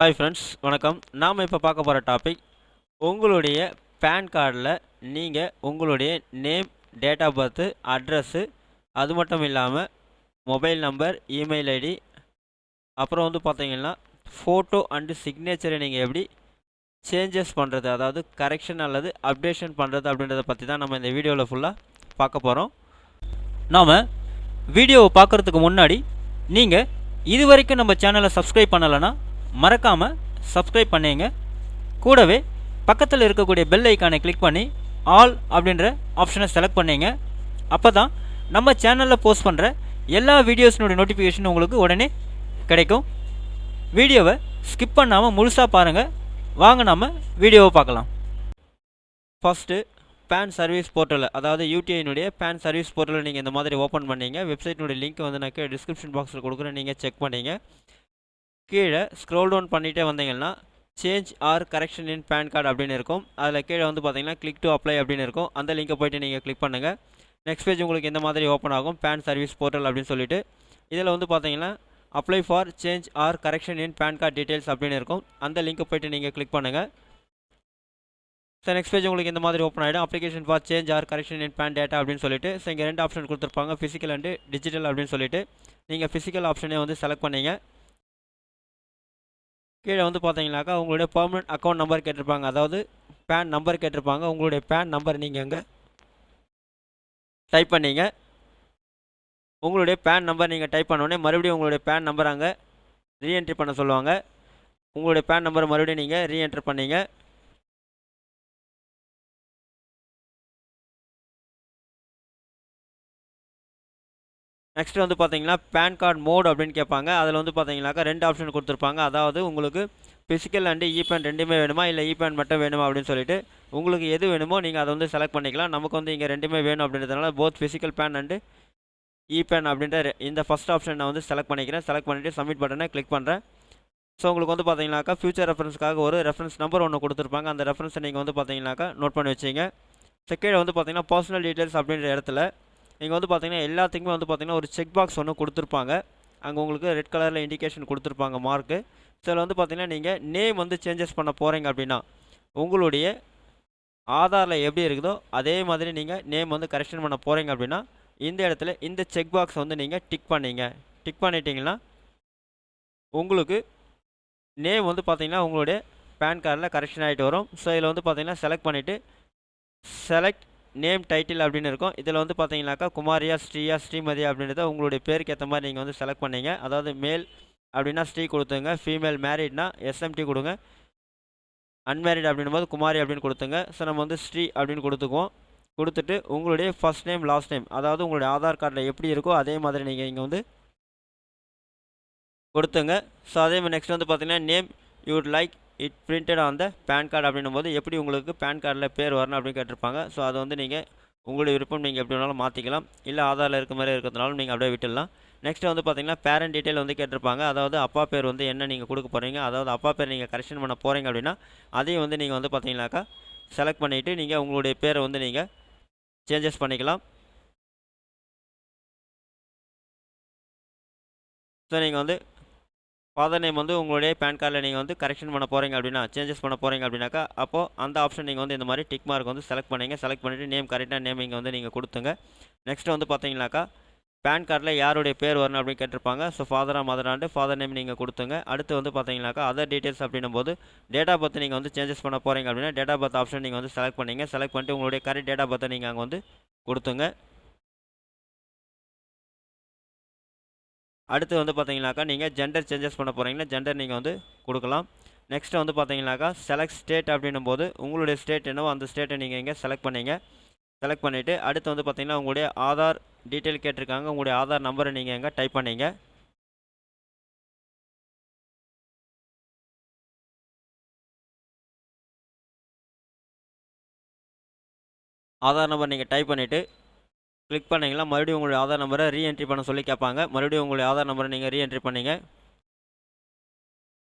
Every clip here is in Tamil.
ஹாய் ஃப்ரெண்ட்ஸ், வணக்கம். நாம் இப்போ பார்க்க போகிற டாபிக், உங்களுடைய பேன் கார்டில் நீங்கள் உங்களுடைய name, date of birth, address, அது மட்டும் இல்லாமல் மொபைல் நம்பர், இமெயில் ஐடி, அப்புறம் பார்த்தீங்கன்னா ஃபோட்டோ அண்டு சிக்னேச்சரை நீங்கள் எப்படி சேஞ்சஸ் பண்ணுறது, அதாவது கரெக்ஷன் அல்லது அப்டேஷன் பண்ணுறது அப்படின்றத பற்றி தான் நம்ம இந்த வீடியோவில் ஃபுல்லாக பார்க்க போகிறோம். நாம் வீடியோவை பார்க்குறதுக்கு முன்னாடி நீங்கள் இது வரைக்கும் நம்ம சேனலை சப்ஸ்கிரைப் பண்ணலைன்னா மறக்காமல் சப்ஸ்கிரைப் பண்ணிங்க. கூடவே பக்கத்தில் இருக்கக்கூடிய பெல் ஐக்கானை கிளிக் பண்ணி ஆல் அப்படின்ற ஆப்ஷனை செலக்ட் பண்ணிங்க. அப்போ தான் நம்ம சேனலில் போஸ்ட் பண்ணுற எல்லா வீடியோஸினுடைய நோட்டிஃபிகேஷன் உங்களுக்கு உடனே கிடைக்கும். வீடியோவை ஸ்கிப் பண்ணாமல் முழுசாக பாருங்கள். வாங்க நம்ம வீடியோவை பார்க்கலாம். ஃபஸ்ட்டு பேன் சர்வீஸ் போர்ட்டலில், அதாவது யூடிஐனுடைய பேன் சர்வீஸ் போர்ட்டலில் நீங்கள் இந்த மாதிரி ஓப்பன் பண்ணிங்க. வெப்சைட்டினுடைய லிங்க் நான் டிஸ்கிரிப்ஷன் பாக்ஸில் கொடுக்குறேன், நீங்கள் செக் பண்ணிங்க. கீழே ஸ்க்ரோல் டவுன் பண்ணிகிட்டே வந்தீங்கன்னா change or correction in PAN card அப்படின்னு இருக்கும். அதில் கீழே பார்த்தீங்கன்னா கிளிக் டு அப்ளை அப்படின்னு இருக்கும். அந்த லிங்கை போய்ட்டு நீங்கள் கிளிக் பண்ணுங்கள். நெக்ஸ்ட் பேஜ் உங்களுக்கு இந்த மாதிரி ஓப்பன் ஆகும், பேன் சர்வீஸ் போர்ட்டல் அப்படின்னு சொல்லிட்டு. இதில் பார்த்தீங்கன்னா apply for change or correction in PAN card details அப்படின்னு இருக்கும். அந்த லிங்கை போய்ட்டு நீங்கள் கிளிக் பண்ணுங்கள். ஸோ நெக்ஸ்ட் பேஜ் உங்களுக்கு இந்த மாதிரி ஓப்பன் ஆகிடும். Application for change or correction in PAN data அப்படின்னு சொல்லிட்டு. ஸோ இங்கே 2 ஆப்ஷன் கொடுத்துருப்பாங்க, ஃபிசிக்கல் அண்டு டிஜிட்டல் அப்படின்னு சொல்லிட்டு. நீங்கள் ஃபிசிக்கல் ஆப்ஷனே செலக்ட் பண்ணிங்க. கீழே பார்த்தீங்கன்னாக்கா உங்களுடைய பெர்மனெண்ட் அக்கௌண்ட் நம்பர் கேட்டிருப்பாங்க, அதாவது பேன் நம்பர் கேட்டிருப்பாங்க. உங்களுடைய பேன் நம்பர் நீங்கள் அங்கே டைப் பண்ணிங்க. உங்களுடைய பேன் நம்பர் நீங்கள் டைப் பண்ணோடனே மறுபடியும் உங்களுடைய பேன் நம்பர் அங்கே ரீஎன்ட்ரி பண்ண சொல்லுவாங்க. உங்களுடைய பேன் நம்பர் மறுபடியும் நீங்கள் ரீஎன்ட்ரி பண்ணிங்க. நெக்ஸ்ட் பார்த்தீங்கன்னா பேன் கார்டு மோட் அப்படின்னு கேட்பாங்க. அதில் பார்த்தீங்கன்னாக்கா 2 ஆப்ஷன் கொடுத்துருப்பாங்க. அதாவது உங்களுக்கு ஃபிசிக்கல் அண்டு இபேன் ரெண்டுமே வேணுமா, இல்லை இபேன் மட்டும் வேணுமா அப்படின்னு சொல்லிட்டு உங்களுக்கு எது வேணுமோ நீங்கள் அதை செலக்ட் பண்ணிக்கலாம். நமக்கு இங்கே ரெண்டுமே வேணும் அப்படின்றதுனால போத் ஃபிசிக்கல் பேன் அண்டு இபேன் அப்படின்ற இந்த ஃபஸ்ட் ஆப்ஷன் நான் செலக்ட் பண்ணிக்கிறேன். செலக்ட் பண்ணிவிட்டு சப்மிட் பட்டனை கிளிக் பண்ணுறேன். ஸோ உங்களுக்கு பார்த்தீங்கன்னாக்கா ஃபியூச்சர் ரெஃபரன்ஸ்க்காக ஒரு ரெஃபரன்ஸ் நம்பர் ஒன்று கொடுத்துருப்பாங்க. அந்த ரெஃபரன்ஸை நீங்கள் பார்த்தீங்கன்னாக்கா நோட் பண்ணி வச்சிங்க. செகண்ட் பார்த்தீங்கன்னா பர்சனல் டீட்டெயில்ஸ் அப்படின்ற இடத்துல நீங்கள் பார்த்தீங்கன்னா எல்லாத்துக்குமே பார்த்தீங்கன்னா ஒரு செக் பாக்ஸ் ஒன்று கொடுத்துருப்பாங்க. அங்கே உங்களுக்கு ரெட் கலரில் இண்டிகேஷன் கொடுத்துருப்பாங்க மார்க்கு. ஸோ அதில் பார்த்தீங்கன்னா நீங்கள் நேம் சேஞ்சஸ் பண்ண போகிறீங்க அப்படின்னா உங்களுடைய ஆதாரில் எப்படி இருக்குதோ அதே மாதிரி நீங்கள் நேம் கரெக்ஷன் பண்ண போகிறீங்க அப்படின்னா இந்த இடத்துல இந்த செக் பாக்ஸ் நீங்கள் டிக் பண்ணிங்க. டிக் பண்ணிட்டீங்கன்னா உங்களுக்கு நேம் பார்த்தீங்கன்னா உங்களுடைய பேன் கார்டில் கரெக்ஷன் ஆகிட்டு வரும். ஸோ இதில் பார்த்தீங்கன்னா செலக்ட் பண்ணிவிட்டு செலக்ட் நேம் டைட்டில் அப்படின்னு இருக்கும். இதில் பார்த்தீங்கன்னாக்கா குமாரியா, ஸ்ரீயா, ஸ்ரீமதியா அப்படின்றத உங்களுடைய பேருக்கு ஏற்ற மாதிரி நீங்கள் செலக்ட் பண்ணிங்க. அதாவது மேல் அப்படின்னா ஸ்ரீ கொடுத்துங்க, ஃபீமேல் மேரிட்னா எஸ்எம்டி கொடுங்க, அன்மேரிட் அப்படின்னும் போது குமாரி அப்படின்னு கொடுத்துங்க. ஸோ நம்ம ஸ்ரீ அப்படின்னு கொடுத்துக்குவோம். கொடுத்துட்டு உங்களுடைய ஃபஸ்ட் நேம் லாஸ்ட் நேம், அதாவது உங்களுடைய ஆதார் கார்டில் எப்படி இருக்கோ அதே மாதிரி நீங்கள் இங்கே கொடுத்துங்க. ஸோ அதே மாதிரி நெக்ஸ்ட் பார்த்தீங்கன்னா name you would like it printed on the PAN card அப்படின்னும் போது எப்படி உங்களுக்கு பேன் கார்டில் பேர் வரணும் அப்படின்னு கேட்டிருப்பாங்க. ஸோ அது நீங்கள் உங்களுடைய விருப்பம், நீங்கள் எப்படி வேணாலும் மாற்றிக்கலாம். இல்லை ஆதாரில் இருக்க மாதிரி இருக்கிறதுனாலும் நீங்கள் அப்படியே விட்டுடலாம். நெக்ஸ்ட் பார்த்தீங்கன்னா பேரண்ட் டீட்டெயில் கேட்டிருப்பாங்க. அதாவது அப்பா பேர் என்ன நீங்கள் கொடுக்க போகிறீங்க, அதாவது அப்பா பேர் நீங்கள் கரெக்ஷன் பண்ண போகிறீங்க அப்படின்னா அதையும் நீங்கள் பார்த்தீங்கன்னாக்கா செலக்ட் பண்ணிவிட்டு நீங்கள் உங்களுடைய பேரை நீங்கள் சேஞ்சஸ் பண்ணிக்கலாம். ஸோ நீங்கள் ஃபாதர் நேம் உங்களுடைய பேன் கார்டில் நீங்கள் கரெக்ஷன் பண்ண போகிறீங்க அப்படின்னா, சேஞ்சஸ் பண்ண போகிறீங்க அப்படின்னாக்கா அப்போது அந்த ஆப்ஷன் நீங்கள் இந்த மாதிரி டிக் மார்க் செலக்ட் பண்ணிங்க. செலக்ட் பண்ணிவிட்டு நேம் கரெக்டாக நேம் இங்கே நீங்கள் கொடுத்துங்க. நெக்ஸ்ட் பார்த்தீங்கன்னாக்கா பேன் கார்டில் யாருடைய பேர் வரணும் அப்படின்னு கேட்டிருப்பாங்க. ஸோ ஃபாதரா மதராண்டு ஃபாதர் நேம் நீங்கள் கொடுத்துங்க. அடுத்து பார்த்தீங்கன்னாக்கா அதர் டீட்டெயில்ஸ் அப்படின்னும் போது டேட் ஆஃப் பர்த் நீங்கள் சேஞ்சஸ் பண்ண போகிறீங்க அப்படின்னா டேட் ஆஃப் பர்த் ஆப்ஷன் நீங்கள் செலக்ட் பண்ணிங்க. செலக்ட் பண்ணிட்டு உங்களுடைய கரெக்ட் டேட் ஆஃப் பர்த்தை நீங்கள் அங்கே கொடுத்துங்க. அடுத்து பார்த்தீங்கன்னாக்கா நீங்கள் ஜெண்டர் சேஞ்சஸ் பண்ண போகிறீங்கன்னா ஜெண்டர் நீங்கள் கொடுக்கலாம். நெக்ஸ்ட் பார்த்தீங்கன்னாக்கா செலக்ட் ஸ்டேட் அப்படின்னும் போது உங்களுடைய ஸ்டேட் என்னவோ அந்த ஸ்டேட்டை நீங்கள் இங்கே செலக்ட் பண்ணிங்க. செலக்ட் பண்ணிவிட்டு அடுத்து பார்த்தீங்கன்னா உங்களுடைய ஆதார் டீட்டெயில் கேட்டிருக்காங்க. உங்களுடைய ஆதார் நம்பரை நீங்கள் எங்கே டைப் பண்ணிங்க. ஆதார் நம்பர் நீங்கள் டைப் பண்ணிவிட்டு கிளிக் பண்ணிங்களா மறுபடியும் உங்களுடைய ஆதார் நம்பரை ரீஎன்ட்ரி பண்ண சொல்லி கேட்பாங்க. மறுபடியும் உங்களுடைய ஆதார் நம்பரை நீங்கள் ரீஎன்ட்ரி பண்ணிங்க.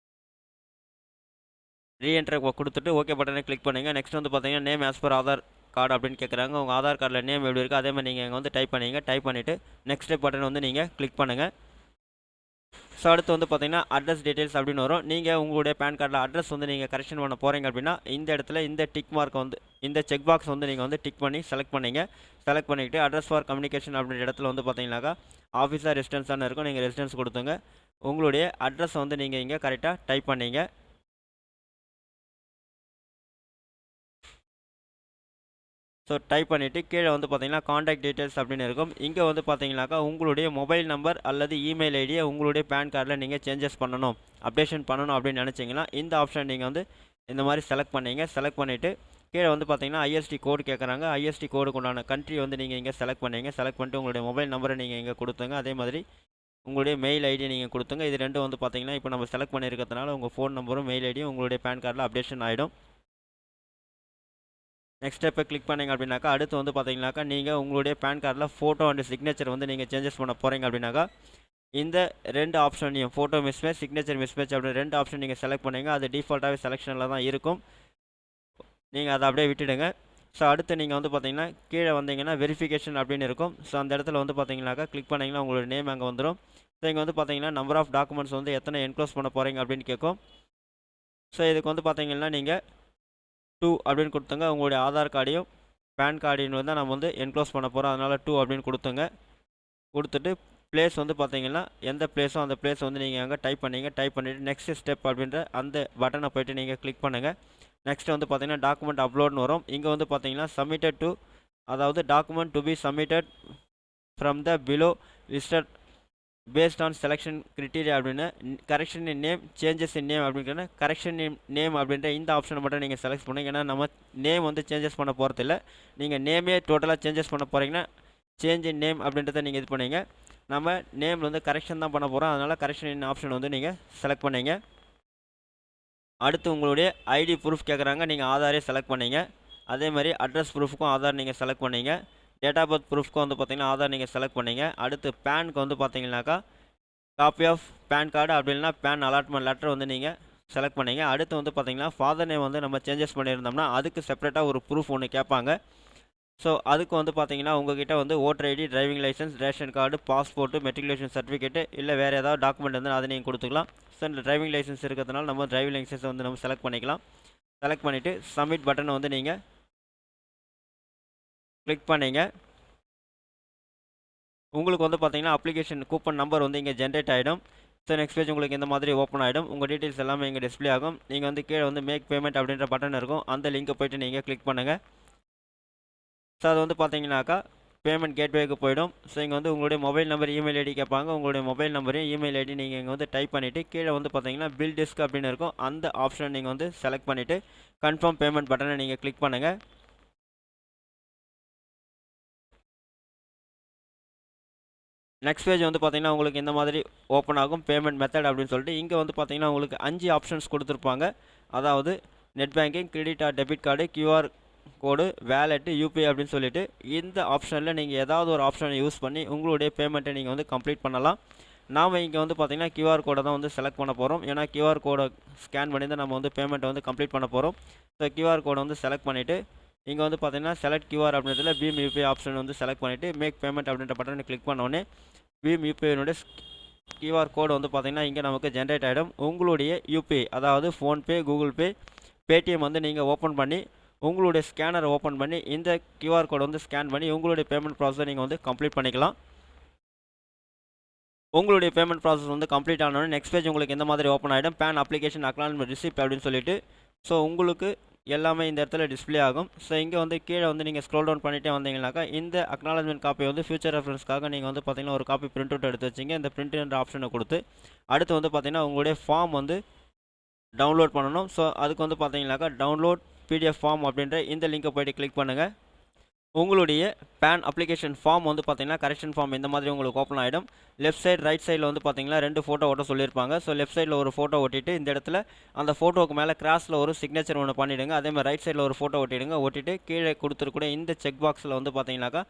ரீஎன்ட்ரி கொடுத்துட்டு ஓகே பட்டனை கிளிக் பண்ணுங்கள். நெக்ஸ்ட் பார்த்தீங்கன்னா name as per Aadhaar card அப்படின்னு கேட்குறாங்க. உங்கள் ஆதார் கார்டில் நேம் எப்படி இருக்குது அதே மாதிரி நீங்கள் இங்கே டைப் பண்ணிங்க. டைப் பண்ணிவிட்டு நெக்ஸ்ட் பட்டன் நீங்கள் கிளிக் பண்ணுங்கள். ஸோ அடுத்து வந்து பார்த்தீங்கன்னா அட்ரஸ் டீட்டெயில்ஸ் அப்படின்னு வரும். நீங்கள் உங்களுடைய பேன் கார்டில் அட்ரஸ் வந்து நீங்கள் கரெக்ஷன் பண்ண போகிறீங்க அப்படின்னா இந்த இடத்துல இந்த டிக் மார்க் வந்து இந்த செக் பாக்ஸ் வந்து நீங்கள் வந்து டிக் பண்ணி செலக்ட் பண்ணிங்க. செலக்ட் பண்ணிவிட்டு அட்ரஸ் ஃபார் கம்யூனிகேஷன் அப்படின்ற இடத்துல வந்து பார்த்தீங்கன்னாக்கா ஆஃபீஸாக ரெசிடென்ஸானு இருக்கும். நீங்கள் ரெசிடென்ஸ் கொடுத்துங்க. உங்களுடைய அட்ரஸ் வந்து நீங்கள் இங்கே கரெக்டாக டைப் பண்ணிங்க. ஸோ டைப் பண்ணிவிட்டு கீழே வந்து பார்த்தீங்கன்னா காண்டாக்ட் டீட்டெயில்ஸ் அப்படின்னு இருக்கும். இங்கே வந்து பார்த்தீங்கன்னாக்கா உங்களுடைய மொபைல் நம்பர் அல்லது இமெயில் ஐடியை உங்களுடைய பேன் கார்டில் நீங்கள் சேஞ்சஸ் பண்ணணும், அப்டேஷன் பண்ணணும் அப்படின்னு நினச்சிங்கன்னா இந்த ஆப்ஷன் நீங்கள் வந்து இந்த மாதிரி செலக்ட் பண்ணிங்க. செலக்ட் பண்ணிவிட்டு கீழே வந்து பார்த்தீங்கன்னா ஐஎஸ்டி கோடு கேட்குறாங்க. ஐஎஸ்டி கோடுக்கு உண்டான கண்ட்ரி வந்து நீங்கள் இங்கே செலக்ட் பண்ணிங்க. செலக்ட் பண்ணிட்டு உங்களுடைய மொபைல் நம்பரை நீங்கள் இங்கே கொடுத்துங்க. அதே மாதிரி உங்களுடைய மெயில் ஐடி நீங்கள் கொடுத்துங்க. இது ரெண்டும் வந்து பார்த்தீங்கன்னா இப்போ நம்ம செலக்ட் பண்ணியிருக்கிறதுனால உங்கள் ஃபோன் நம்பரும் மெயில் ஐடியும் உங்களுடைய பேன் கார்டில் அப்டேஷன் ஆகிடும். நெக்ஸ்ட் ஸ்டெப்பை கிளிக் பண்ணிங்க அப்படின்னாக்கா அடுத்து வந்து பார்த்தீங்கன்னாக்கா நீங்கள் உங்களுடைய பேன் கார்டில் ஃபோட்டோ அண்ட் சிக்னேச்சர் வந்து நீங்கள் சேஞ்சஸ் பண்ண போகிறீங்க அப்படின்னாக்கா இந்த ரெண்டு ஆப்ஷனையும் ஃபோட்டோ மிஸ்மேட்ச், சிக்னேச்சர் மிஸ்மேட்ச் அப்படின்னு ரெண்டு ஆப்ஷன் நீங்கள் செலக்ட் பண்ணிங்க. அது டிஃபால்ட்டாகவே செலெக்ஷனில் தான் இருக்கும். நீங்கள் அதை அப்படியே விட்டுடுங்க. ஸோ அடுத்து நீங்கள் வந்து பார்த்தீங்கன்னா கீழே வந்தீங்கன்னா வெரிஃபிகேஷன் அப்படின்னு இருக்கும். ஸோ அந்த இடத்துல வந்து பார்த்தீங்கன்னாக்கா கிளிக் பண்ணிங்கன்னா உங்களோட நேம் அங்கே வந்துடும். ஸோ இங்கே வந்து பார்த்தீங்கன்னா நம்பர் ஆஃப் டாக்குமெண்ட்ஸ் வந்து எத்தனை என்க்ளோஸ் பண்ண போகிறீங்க அப்படின்னு கேட்கும். ஸோ இதுக்கு வந்து பார்த்தீங்கன்னா நீங்கள் 2 அப்படின்னு கொடுத்துங்க. உங்களுடைய ஆதார் கார்டையும் பேன் கார்டையும் வந்து நம்ம வந்து என்க்ளோஸ் பண்ண போகிறோம். அதனால் 2 அப்படின்னு கொடுத்துங்க. கொடுத்துட்டு பிளேஸ் வந்து பார்த்தீங்கன்னா எந்த பிளேஸோ அந்த பிளேஸ் வந்து நீங்கள் அங்கே டைப் பண்ணிங்க. டைப் பண்ணிவிட்டு நெக்ஸ்ட் ஸ்டெப் அப்படின்ற அந்த பட்டனை போய்ட்டு நீங்கள் கிளிக் பண்ணுங்கள். நெக்ஸ்ட் வந்து பார்த்தீங்கன்னா டாக்குமெண்ட் அப்லோட்னு வரும். இங்கே வந்து பார்த்தீங்கன்னா சப்மிட்டட் டு, அதாவது document to be submitted from the below listed based on selection criteria அப்படின்னு correction in name, changes in name அப்படிங்கிற கரெக்ஷன் இன் நேம் அப்படின்ற இந்த ஆப்ஷனை மட்டும் நீங்கள் செலக்ட் பண்ணுங்க. ஏன்னா நம்ம நேம் வந்து சேஞ்சஸ் பண்ண போகிறதில்ல. நீங்கள் நேமே டோட்டலாக சேஞ்சஸ் பண்ண போகிறீங்கன்னா சேஞ்ச் இன் நேம் அப்படின்றத நீங்கள் இது பண்ணிங்க. நம்ம நேம் வந்து கரெக்ஷன் தான் பண்ண போகிறோம். அதனால் கரெக்ஷன் இன் ஆப்ஷன் வந்து நீங்கள் செலக்ட் பண்ணிங்க. அடுத்து உங்களுடைய ஐடி ப்ரூஃப் கேட்குறாங்க. நீங்கள் ஆதாரே செலக்ட் பண்ணிங்க. அதே மாதிரி அட்ரஸ் ப்ரூஃப்க்கும் ஆதார் நீங்கள் செலக்ட் பண்ணிங்க. டேட் ஆஃப் பர்த் ப்ரூஃப்க்கும் வந்து பார்த்தீங்கன்னா ஆதார் நீங்கள் செலக்ட் பண்ணிங்க. அடுத்து பேனுக்கு வந்து பார்த்தீங்கன்னாக்கா காப்பி ஆஃப் பேன் கார்டு அப்படி இல்லைனா பேன் அலாட்மெண்ட் லெட்டர் வந்து நீங்கள் செலக்ட் பண்ணிங்க. அடுத்து வந்து பார்த்தீங்கன்னா ஃபாதர் நேம் வந்து நம்ம சேஞ்சஸ் பண்ணியிருந்தோம்னா அதுக்கு செப்பரேட்டாக ஒரு ப்ரூஃப் ஒன்று கேட்பாங்க. ஸோ அதுக்கு வந்து பார்த்தீங்கன்னா உங்ககிட்ட வந்து voter ID, driving licence, ration card, passport, matriculation certificate இல்லை வேறு ஏதாவது டாக்குமெண்ட் வந்து அதை நீங்கள் கொடுத்துக்கலாம். ஸோ இந்த டிரைவிங் லைசன்ஸ் இருக்கிறதுனால நம்ம டிரைவிங் லைசன்ஸை வந்து நம்ம செலக்ட் பண்ணிக்கலாம். செலக்ட் பண்ணிவிட்டு சப்மிட் பட்டனை வந்து நீங்கள் கிளிக் பண்ணிங்க. உங்களுக்கு வந்து பார்த்தீங்கன்னா அப்ளிகேஷன் கூப்பன் நம்பர் வந்து இங்கே ஜென்ரேட் ஆகிடும். ஸோ நெக்ஸ்ட் பேஜ் உங்களுக்கு இந்த மாதிரி ஓப்பன் ஆகிடும். உங்கள் டீட்டெயில்ஸ் எல்லாமே இங்கே டிஸ்பிளே ஆகும். நீங்கள் வந்து கீழே வந்து மேக் பேமெண்ட் அப்படின்ற பட்டன் இருக்கும். அந்த லிங்கை போய்ட்டு நீங்கள் கிளிக் பண்ணுங்கள். ஸோ அது வந்து பார்த்தீங்கன்னாக்கா பேமெண்ட் கேட்வேக்கு போயிடும். ஸோ இங்கே வந்து உங்களுடைய மொபைல் நம்பர், இமெயில் ஐடி கேட்பாங்க. உங்களுடைய மொபைல் நம்பரையும் இமெயில் ஐடி நீங்கள் இங்கே வந்து டைப் பண்ணிவிட்டு கீழே வந்து பார்த்தீங்கன்னா பில் டிஸ்க் அப்படின்னு இருக்கும். அந்த ஆப்ஷன் நீங்கள் வந்து செலக்ட் பண்ணிவிட்டு கன்ஃபார்ம் பேமெண்ட் பட்டனை நீங்கள் கிளிக் பண்ணுங்கள். நெக்ஸ்ட் பேஜ் வந்து பார்த்தீங்கன்னா உங்களுக்கு இந்த மாதிரி ஓப்பன் ஆகும். பேமெண்ட் மெத்தட் அப்படின்னு சொல்லிட்டு இங்கே வந்து பார்த்தீங்கன்னா உங்களுக்கு 5 ஆப்ஷன்ஸ் கொடுத்துருப்பாங்க. அதாவது net banking, credit R debit card, QR code, வேலெட்டு, UPI அப்படின்னு சொல்லிட்டு இந்த ஆப்ஷனில் நீங்கள் ஏதாவது ஒரு ஆப்ஷனை யூஸ் பண்ணி உங்களுடைய பேமெண்ட்டை நீங்கள் வந்து கம்ப்ளீட் பண்ணலாம். நாம் இங்கே வந்து பார்த்தீங்கன்னா கியூஆர் கோடை தான் வந்து செலக்ட் பண்ண போகிறோம். ஏன்னா கியூஆர் கோடை ஸ்கேன் பண்ணி தான் நம்ம வந்து பேமெண்ட்டை வந்து கம்ப்ளீட் பண்ண போகிறோம். ஸோ கியூஆர் கோடை வந்து செலக்ட் பண்ணிவிட்டு இங்கே வந்து பார்த்தீங்கன்னா செலக்ட் கியூஆர் அப்படின்றதுல பீம் யூபிஐ ஆப்ஷன் வந்து செலக்ட் பண்ணிவிட்டு மேக் பேமெண்ட் அப்படின்ற பட்டனை கிளிக் பண்ணோடனே பீம் யூபிஐனுடைய கியூஆர் கோடு வந்து பார்த்தீங்கன்னா இங்கே நமக்கு ஜென்ரேட் ஆகிடும். உங்களுடைய யூபிஐ அதாவது ஃபோன்பே, கூகுள் பே, பேடிஎம் வந்து நீங்கள் ஓப்பன் பண்ணி உங்களுடைய ஸ்கேனரை ஓப்பன் பண்ணி இந்த கியூஆர் கோடை வந்து ஸ்கேன் பண்ணி உங்களுடைய பேமெண்ட் ப்ராசஸை நீங்கள் வந்து கம்ப்ளீட் பண்ணிக்கலாம். உங்களுடைய பேமெண்ட் ப்ராசஸ் வந்து கம்ப்ளீட் ஆனோடனே நெக்ஸ்ட் பேஜ் உங்களுக்கு இந்த மாதிரி ஓப்பன் ஆகிடும். பேன் அப்ளிகேஷன் அக்னாலஜ்மெண்ட் ரிசிப்ட் அப்படின்னு சொல்லிட்டு ஸோ உங்களுக்கு எல்லாமே இந்த இடத்துல டிஸ்பிளே ஆகும். ஸோ இங்கே வந்து கீழே வந்து நீங்கள் ஸ்க்ரோல் டவுன் பண்ணிகிட்டே வந்தீங்கன்னாக்கா இந்த அக்னாலஜ்மெண்ட் காப்பி வந்து ஃபியூச்சர் ரெஃபரன்ஸ்க்காக நீங்கள் வந்து பார்த்தீங்கன்னா ஒரு காப்பி பிரிண்ட் அவுட் எடுத்து வச்சிங்க. இந்த பிரிண்ட்ன்ற ஆப்ஷனை கொடுத்து அடுத்து வந்து பார்த்தீங்கன்னா உங்களுடைய ஃபார்ம் வந்து டவுன்லோட் பண்ணணும். ஸோ அதுக்கு வந்து பார்த்தீங்கன்னாக்கா டவுன்லோட் பிடிஎஃப் ஃபார்ம் அப்படின்ற இந்த லிங்கை போய்ட்டு கிளிக் பண்ணுங்கள். உங்களுடைய பேன் அப்ளிகேஷன் ஃபார்ம் வந்து பார்த்தீங்கன்னா கரெக்ஷன் ஃபார்ம் இந்த மாதிரி உங்களுக்கு ஓப்பன் ஆகிடும். லெஃப்ட் சைடு ரைட் சைடில் வந்து பார்த்தீங்கன்னா 2 ஃபோட்டோ ஒட்ட சொல்லியிருப்பாங்க. ஸோ லெஃப்ட் சைடில் ஒரு ஃபோட்டோ ஒட்டிட்டு இந்த இடத்துல அந்த ஃபோட்டோவுக்கு மேலே கிராஸில் ஒரு சிக்னேச்சர் ஒன்று பண்ணிவிடுங்க. அதேமாதிரி ரைட் சைடில் ஒரு ஃபோட்டோ ஒட்டிடுங்க. ஒட்டிட்டு கீழே கொடுத்துருக்கூட இந்த செக் பாக்ஸில் வந்து பார்த்தீங்கன்னாக்கா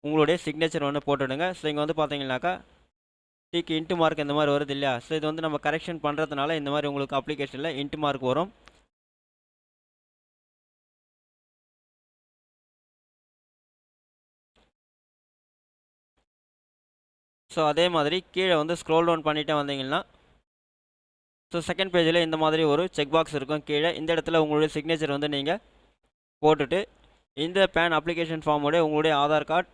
உங்களுடைய சிக்னேச்சர் ஒன்று போட்டுவிடுங்க. ஸோ இங்கே வந்து பார்த்தீங்கன்னாக்கா டிக்கு இன்ட்டு மார்க் இந்த மாதிரி வருது இல்லையா? ஸோ இது வந்து நம்ம கரெக்ஷன் பண்ணுறதுனால இந்த மாதிரி உங்களுக்கு அப்ளிகேஷனில் இன்ட்டு மார்க் வரும். ஸோ அதே மாதிரி கீழே வந்து ஸ்க்ரோல் டவுன் பண்ணிகிட்டே வந்தீங்கன்னா ஸோ செகண்ட் பேஜில் இந்த மாதிரி ஒரு செக் பாக்ஸ் இருக்கும். கீழே இந்த இடத்துல உங்களுடைய சிக்னேச்சர் வந்து நீங்கள் போட்டுட்டு இந்த பேன் அப்ளிகேஷன் ஃபார்மோடைய உங்களுடைய ஆதார் கார்டு,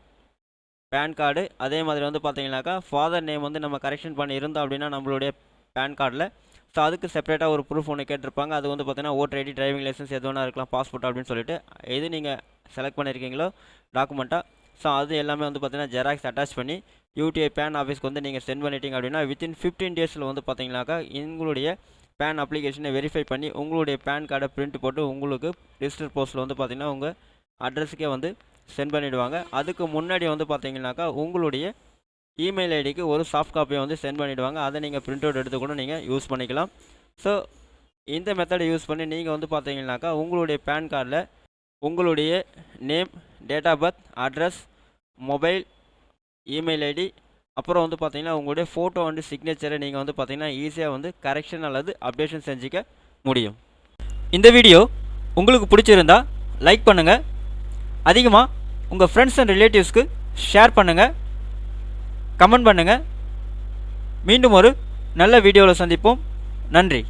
பேன் கார்டு, அதே மாதிரி வந்து பார்த்தீங்கன்னாக்கா ஃபாதர் நேம் வந்து நம்ம கரெக்ஷன் பண்ணி இருந்தோம் அப்படின்னா நம்மளுடைய பேன் கார்டில் ஸோ அதுக்கு செப்பரேட்டாக ஒரு ப்ரூஃப் ஒன்று கேட்டிருப்பாங்க. அது வந்து பார்த்தீங்கன்னா ஓட்டர் ஐடி, டிரைவிங் லைசன்ஸ் எது வேணா இருக்கலாம், பாஸ்போர்ட் அப்படின்னு சொல்லிட்டு எது நீங்கள் செலக்ட் பண்ணியிருக்கீங்களோ டாக்குமெண்ட்டாக ஸோ அது எல்லாமே வந்து பார்த்தீங்கன்னா ஜெராக்ஸ் அட்டாச் பண்ணி யூடிஐ பேன் ஆஃபீஸ்க்கு வந்து நீங்கள் சென்ட் பண்ணிட்டீங்க அப்படின்னா வித்தின் 15 டேஸில் வந்து பார்த்தீங்கன்னாக்கா உங்களுடைய பேன் அப்ளிகேஷனை வெரிஃபை பண்ணி உங்களுடைய பேன் கார்டை பிரிண்ட் போட்டு உங்களுக்கு டிஜிட்டல் போஸ்ட்டில் வந்து பார்த்தீங்கன்னா உங்கள் அட்ரஸுக்கே வந்து சென்ட் பண்ணிவிடுவாங்க. அதுக்கு முன்னாடி வந்து பார்த்தீங்கன்னாக்கா உங்களுடைய இமெயில் ஐடிக்கு ஒரு சாஃப்ட் காப்பியை வந்து சென்ட் பண்ணிவிடுவாங்க. அதை நீங்கள் பிரிண்ட் அவுட் எடுத்து கூட நீங்கள் யூஸ் பண்ணிக்கலாம். ஸோ இந்த மெத்தடை யூஸ் பண்ணி நீங்கள் வந்து பார்த்தீங்கன்னாக்கா உங்களுடைய பேன் கார்டில் உங்களுடைய name, date of birth, address, mobile, email ID, அப்புறம் வந்து பார்த்தீங்கன்னா உங்களுடைய ஃபோட்டோ அண்டு சிக்னேச்சரை நீங்கள் வந்து பார்த்தீங்கன்னா ஈஸியாக வந்து கரெக்ஷன் அல்லது அப்டேஷன் செஞ்சுக்க முடியும். இந்த வீடியோ உங்களுக்கு பிடிச்சிருந்தா லைக் பண்ணுங்கள், அதிகமாக உங்கள் ஃப்ரெண்ட்ஸ் அண்ட் ரிலேட்டிவ்ஸ்க்கு ஷேர் பண்ணுங்கள், கமெண்ட் பண்ணுங்கள். மீண்டும் ஒரு நல்ல வீடியோவில் சந்திப்போம். நன்றி.